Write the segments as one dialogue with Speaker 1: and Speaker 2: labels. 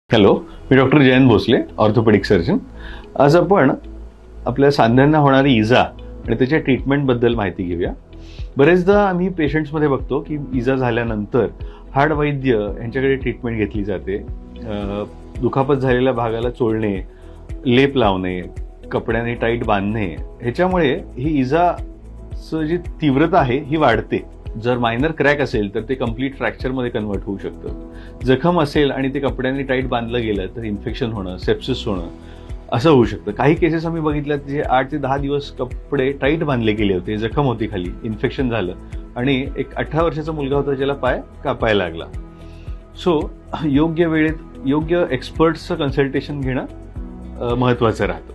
Speaker 1: Hello, मी doctor Jayant Bhosale, orthopaedic surgeon. आज आपण आपल्या सांध्यांना होणारी इजा आणि त्याच्या ट्रीटमेंटबद्दल माहिती घेऊया. बरेचदा आम्ही पेशंट्समध्ये बघतो की इजा झाल्यानंतर हाडवैद्य यांच्याकडे ट्रीटमेंट घेतली जाते. दुखापत झालेल्या भागाला चोळणे, लेप लावणे, कपड्याने टाईट बांधणे, ह्याच्यामुळे ही इजाचं जी तीव्रता आहे ही वाढते. जर मायनर क्रॅक असेल तर ते कम्प्लीट फ्रॅक्चरमध्ये कन्वर्ट होऊ शकतं. जखम असेल आणि ते कपड्यांनी टाईट बांधलं गेलं तर इन्फेक्शन होणं, सेप्सिस होणं असं होऊ शकतं. काही केसेस आम्ही बघितल्यात जे 8 ते 10 दिवस कपडे टाईट बांधले गेले होते, जखम होती खाली, इन्फेक्शन झालं आणि एक 18 वर्षाचा मुलगा होता ज्याला पाय कापायला लागला. सो योग्य वेळेत योग्य एक्सपर्ट्सचं कन्सल्टेशन घेणं महत्त्वाचं राहतं.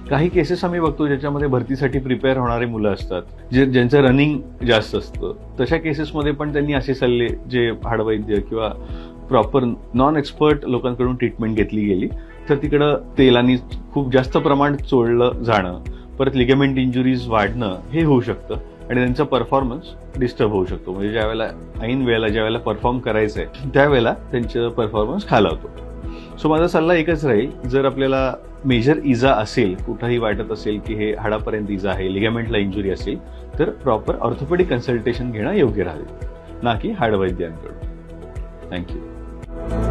Speaker 1: काही केसेस आम्ही बघतो ज्याच्यामध्ये भरतीसाठी प्रिपेअर होणारे मुलं असतात, ज्यांचं रनिंग जास्त असतं. तशा केसेसमध्ये पण त्यांनी असे सल्ले, जे हाडवैद्य किंवा प्रॉपर नॉन एक्सपर्ट लोकांकडून ट्रीटमेंट घेतली गेली तर तिकडं तेलानी खूप जास्त प्रमाण चोळलं जाणं, परत लिगामेंट इंजुरीज वाढणं हे होऊ शकतं आणि त्यांचा परफॉर्मन्स डिस्टर्ब होऊ शकतो. म्हणजे ज्यावेळेला ऐन वेळेला ज्यावेळेला परफॉर्म करायचं आहे त्यावेळेला त्यांचं परफॉर्मन्स खालावतो. सो माझा सल्ला एकच राहील, जर आपल्याला मेजर इजा असेल, कुठंही वाटत असेल की हे हाडापर्यंत इजा आहे, लिगामेंटला इंजुरी असेल, तर प्रॉपर ऑर्थोपेडिक कन्सल्टेशन घेणं योग्य राहील, ना की हाडवैद्यांकडून. थँक्यू.